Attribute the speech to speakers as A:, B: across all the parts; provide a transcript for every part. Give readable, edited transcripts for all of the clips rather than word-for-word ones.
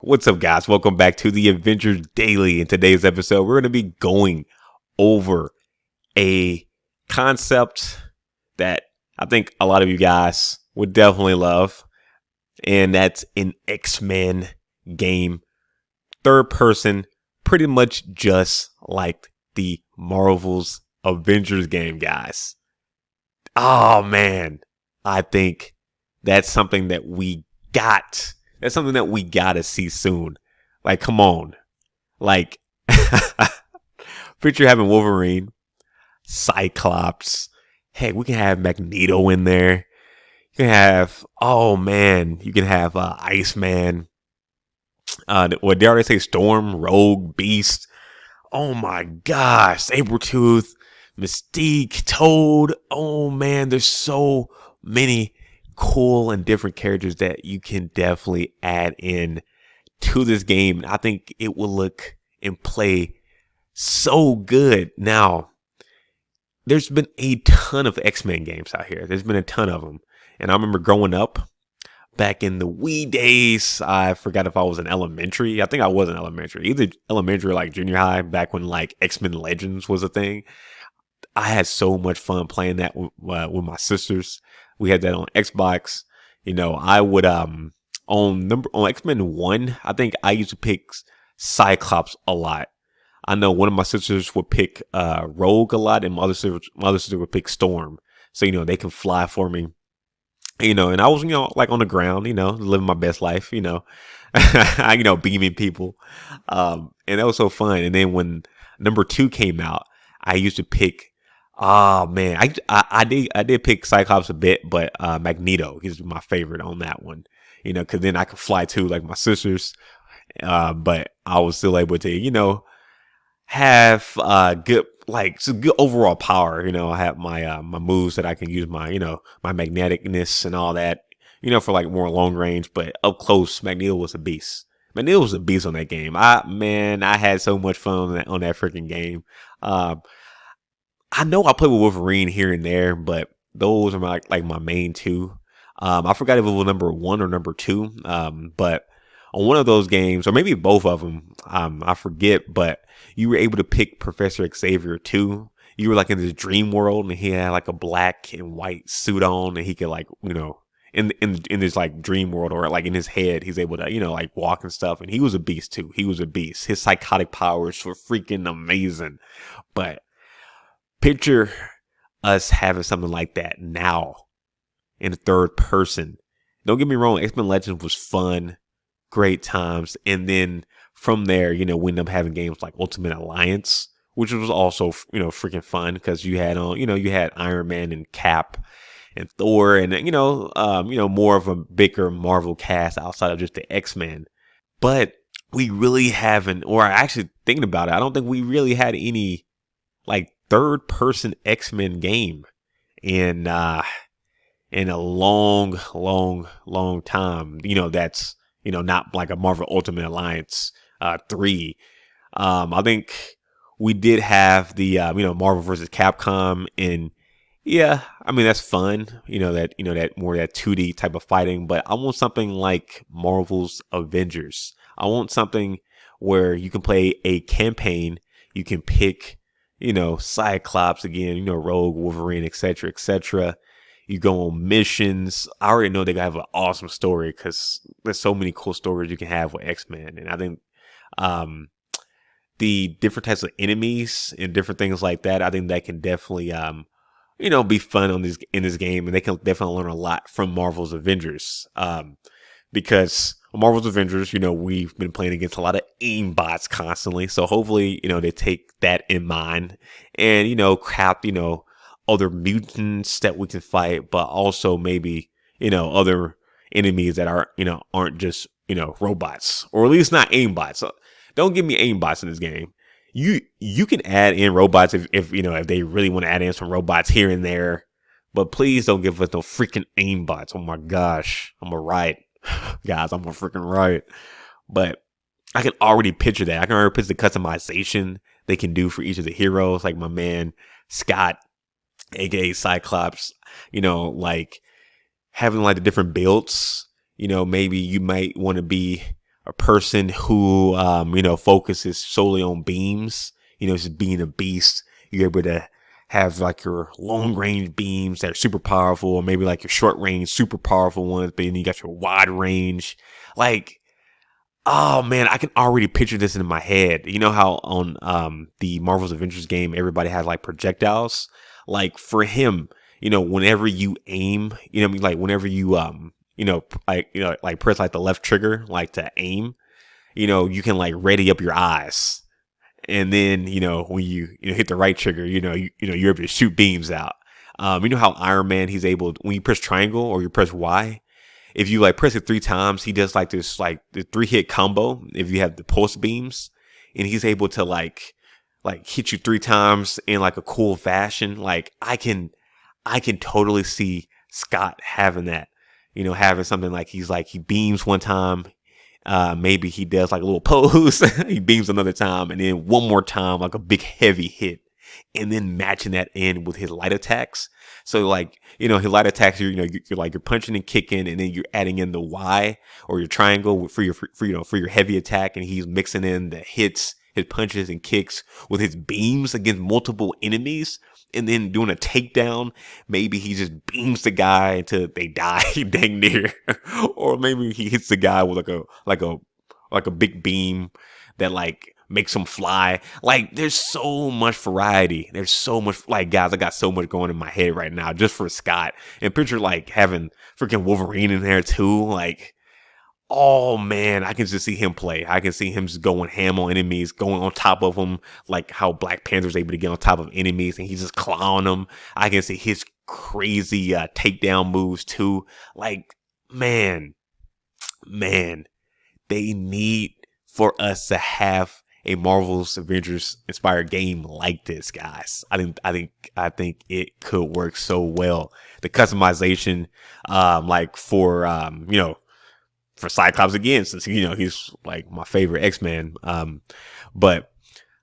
A: What's up, guys? Welcome back to the Avengers Daily. In today's episode, we're going to be going over a concept that I think a lot of you guys would definitely love, and that's an X-Men game, third person, pretty much just like the Marvel's Avengers game, guys. Oh man, I think that's something that we got. That's something that we gotta see soon. Like, come on. Like, picture having Wolverine, Cyclops. Hey, we can have Magneto in there. You can have, oh man, you can have Iceman. What they already say, Storm, Rogue, Beast. Oh my gosh, Sabretooth, Mystique, Toad. Oh man, there's so many cool and different characters that you can definitely add in to this game. I think it will look and play so good. Now, there's been a ton of X-Men games out here. There's been a ton of them. And I remember growing up back in the wee days. I forgot if I was in elementary. I think I was in elementary, either elementary or like junior high, back when like X-Men Legends was a thing. I had so much fun playing that with my sisters. We had that on Xbox. You know, I would on X-Men 1, I think I used to pick Cyclops a lot. I know one of my sisters would pick Rogue a lot, and my other sister would pick Storm. So, you know, they can fly for me. You know, and I was, like on the ground, living my best life, beaming people. And that was so fun. And then when number 2 came out, I used to pick, oh man, I did pick Cyclops a bit, but Magneto, he's my favorite on that one, cause then I could fly too, like my sisters. But I was still able to, have good, like, some good overall power. I have my my moves that I can use, my my magneticness and all that, for like more long range. But up close, Magneto was a beast. Magneto was a beast on that game. I had so much fun on that freaking game. I know I play with Wolverine here and there, but those are like my main two. I forgot if it was number 1 or number 2. But on one of those games, or maybe both of them, I forget, but you were able to pick Professor Xavier too. You were like in this dream world, and he had like a black and white suit on, and he could like, in this like dream world, or like in his head, he's able to, like walk and stuff. And he was a beast too. He was a beast. His psychotic powers were freaking amazing. But picture us having something like that now in the third person. Don't get me wrong, X-Men Legends was fun, great times. And then from there, we end up having games like Ultimate Alliance, which was also, freaking fun, because you had you had Iron Man and Cap and Thor, and more of a bigger Marvel cast outside of just the X-Men. But we really haven't, or actually thinking about it, I don't think we really had any like third person X-Men game in a long time. That's not like a Marvel Ultimate Alliance 3. I think we did have the Marvel versus Capcom, and yeah, I mean that's fun. That more that 2D type of fighting. But I want something like Marvel's Avengers. I want something where you can play a campaign. You can pick Cyclops again, Rogue, Wolverine, etc., etc. You go on missions. I already know they have an awesome story, because there's so many cool stories you can have with X-Men. And I think the different types of enemies and different things like that, I think that can definitely be fun in this game, and they can definitely learn a lot from Marvel's Avengers. Because Marvel's Avengers, we've been playing against a lot of aim bots constantly. So hopefully, they take that in mind and, craft, other mutants that we can fight, but also maybe, other enemies that aren't just, robots, or at least not aim bots. So don't give me aim bots in this game. You can add in robots if they really want to add in some robots here and there, but please don't give us no freaking aim bots. Oh my gosh, I'm a riot. Guys, I'm a freaking riot. But I can already picture that. I can already picture the customization they can do for each of the heroes, like my man Scott, aka Cyclops, like having like the different builds. Maybe you might want to be a person who, focuses solely on beams, just being a beast. You're able to have like your long range beams that are super powerful, or maybe like your short range, super powerful ones, but then you got your wide range. Like, oh man, I can already picture this in my head. You know how on the Marvel's Avengers game, everybody has like projectiles? Like for him, whenever you aim, like whenever you like press like the left trigger, like to aim, you can like ready up your eyes. And then, when you hit the right trigger, you're able to shoot beams out. You know how Iron Man, he's able, when you press triangle or you press Y, if you like press it 3 times, he does like this, like the 3-hit combo. If you have the pulse beams, and he's able to like hit you 3 times in like a cool fashion. Like I can totally see Scott having that, having something like he beams one time. Maybe he does like a little pose, he beams another time, and then one more time, like a big heavy hit, and then matching that in with his light attacks. So like, his light attacks, you're punching and kicking, and then you're adding in the Y or your triangle for your heavy attack, and he's mixing in the hits, his punches and kicks with his beams against multiple enemies. And then doing a takedown, maybe he just beams the guy until they die dang near, or maybe he hits the guy with like a big beam that like makes him fly. Like there's so much variety. There's so much, like, guys, I got so much going in my head right now just for Scott. And picture like having freaking Wolverine in there too. Like, oh man, I can just see him play. I can see him just going ham on enemies, going on top of them, like how Black Panther's able to get on top of enemies and he's just clowning them. I can see his crazy takedown moves too. Like, man, they need for us to have a Marvel's Avengers inspired game like this, guys. I think it could work so well. The customization, like for Cyclops again, since he's like my favorite X-Men. But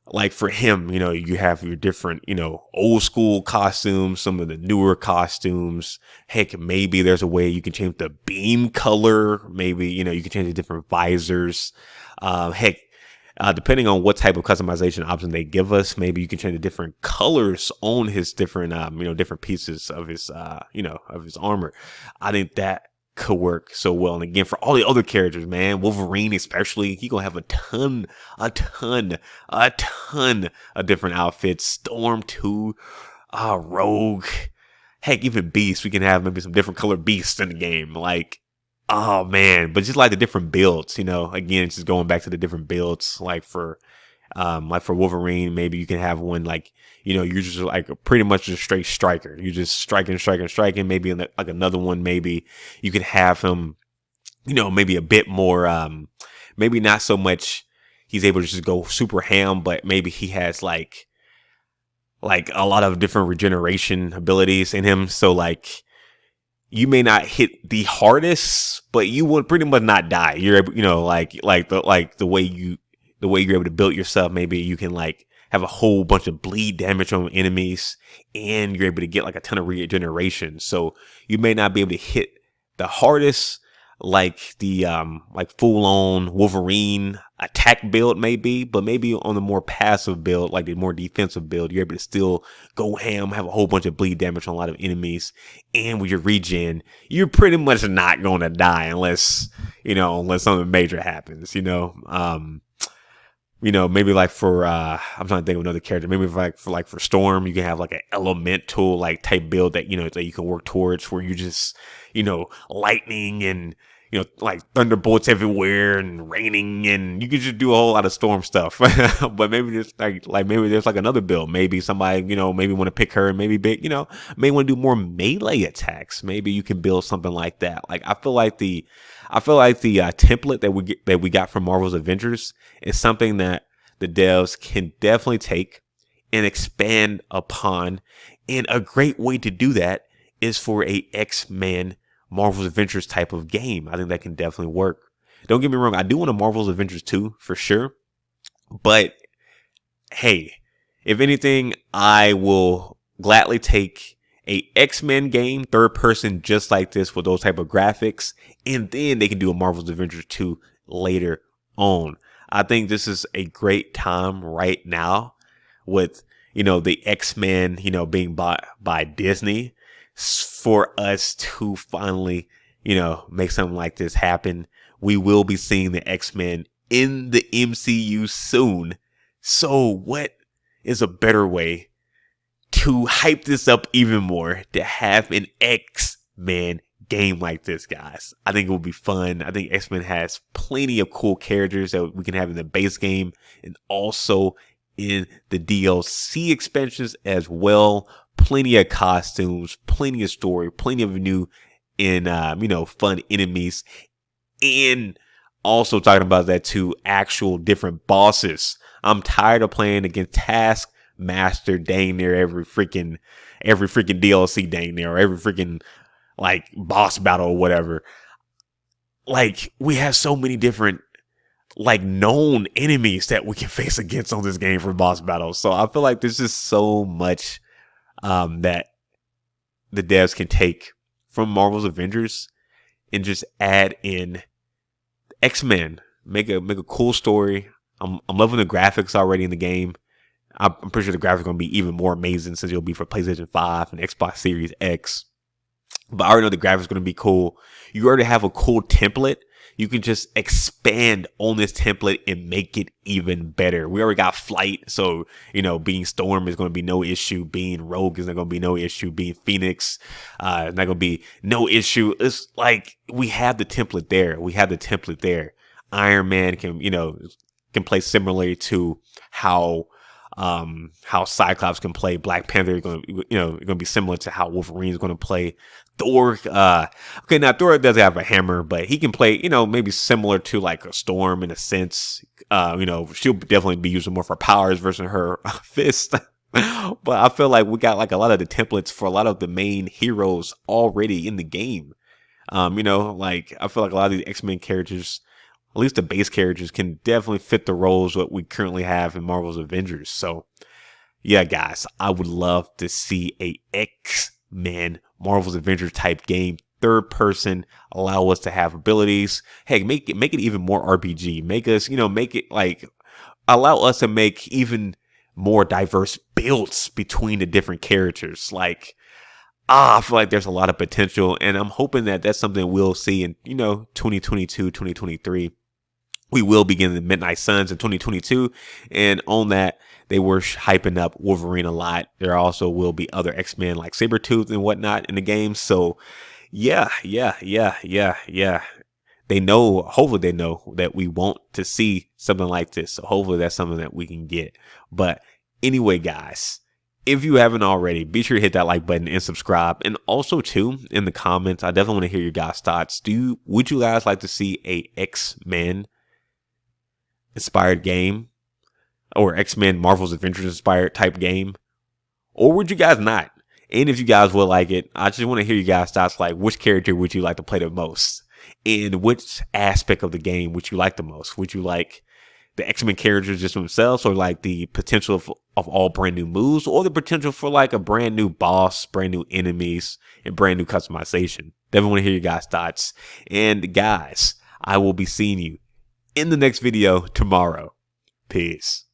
A: like for him, you have your different, old school costumes, some of the newer costumes. Heck, maybe there's a way you can change the beam color. Maybe, you can change the different visors. Depending on what type of customization option they give us, maybe you can change the different colors on his different, different pieces of his, of his armor. I think that could work so well. And again, for all the other characters, man, Wolverine especially, he gonna have a ton of different outfits. Storm too, Rogue, heck, even Beast. We can have maybe some different colored beasts in the game. Like, oh man, but just like the different builds, again, just going back to the different builds, like for Wolverine, maybe you can have one like, you're just like pretty much just straight striker. You're just striking. Maybe like another one, maybe you can have him, maybe a bit more, maybe not so much he's able to just go super ham, but maybe he has like a lot of different regeneration abilities in him. So like, you may not hit the hardest, but you would pretty much not die. You're able, the way you're able to build yourself. Maybe you can like have a whole bunch of bleed damage on enemies, and you're able to get like a ton of regeneration. So you may not be able to hit the hardest, like the like full on Wolverine attack build maybe, but maybe on the more passive build, like the more defensive build, you're able to still go ham, have a whole bunch of bleed damage on a lot of enemies, and with your regen, you're pretty much not going to die unless something major happens. Maybe like for I'm trying to think of another character. Maybe for Storm, you can have like an elemental like type build that that you can work towards, where you just lightning and like thunderbolts everywhere and raining, and you can just do a whole lot of Storm stuff. But maybe just maybe there's like another build. Maybe somebody maybe want to pick her, and maybe may want to do more melee attacks. Maybe you can build something like that. Like I feel like the template that we got from Marvel's Avengers is something that the devs can definitely take and expand upon. And a great way to do that is for a X-Men Marvel's Avengers type of game. I think that can definitely work. Don't get me wrong, I do want a Marvel's Avengers 2 for sure. But hey, if anything, I will gladly take a X-Men game, third person, just like this with those type of graphics, and then they can do a Marvel's Avengers 2 later own. I think this is a great time right now with, the X-Men, being bought by Disney for us to finally, make something like this happen. We will be seeing the X-Men in the MCU soon. So what is a better way to hype this up even more, to have an X-Men game like this, guys? I think it will be fun. I think X-Men has plenty of cool characters that we can have in the base game and also in the DLC expansions as well. Plenty of costumes, plenty of story, plenty of new and fun enemies, and also talking about that too, actual different bosses. I'm tired of playing against Taskmaster dang near every freaking DLC dang near, or every freaking like boss battle or whatever. Like, we have so many different like known enemies that we can face against on this game for boss battles. So I feel like there's just so much that the devs can take from Marvel's Avengers and just add in X-Men. Make a cool story. I'm loving the graphics already in the game. I'm pretty sure the graphics are going to be even more amazing since it'll be for PlayStation 5 and Xbox Series X. But I already know the graphics are going to be cool. You already have a cool template. You can just expand on this template and make it even better. We already got Flight, so, being Storm is going to be no issue. Being Rogue is not going to be no issue. Being Phoenix is not going to be no issue. It's like we have the template there. Iron Man can play similarly to how Cyclops can play. Black Panther is going to be similar to how Wolverine is going to play. Thor, now Thor doesn't have a hammer, but he can play, maybe similar to like a Storm in a sense. She'll definitely be using more for powers versus her fist. But I feel like we got like a lot of the templates for a lot of the main heroes already in the game. I feel like a lot of the X-Men characters, at least the base characters, can definitely fit the roles what we currently have in Marvel's Avengers. So yeah, guys, I would love to see a X-Men Marvel's Avengers type game, third person, allow us to have abilities. Hey, make it even more RPG. Make us, make it like, allow us to make even more diverse builds between the different characters. Like, I feel like there's a lot of potential, and I'm hoping that that's something we'll see in, 2022, 2023. We will begin the Midnight Suns in 2022, and on that, they were hyping up Wolverine a lot. There also will be other X-Men like Sabretooth and whatnot in the game. So yeah. Hopefully they know that we want to see something like this. So hopefully that's something that we can get. But anyway, guys, if you haven't already, be sure to hit that like button and subscribe. And also too, in the comments, I definitely want to hear your guys' thoughts. Would you guys like to see a X-Men inspired game, or X-Men Marvel's Avengers inspired type game? Or would you guys not? And if you guys would like it, I just want to hear you guys' thoughts, like which character would you like to play the most? And which aspect of the game would you like the most? Would you like the X-Men characters just themselves, or like the potential of all brand new moves, or the potential for like a brand new boss, brand new enemies, and brand new customization? Definitely want to hear your guys' thoughts. And guys, I will be seeing you in the next video tomorrow. Peace.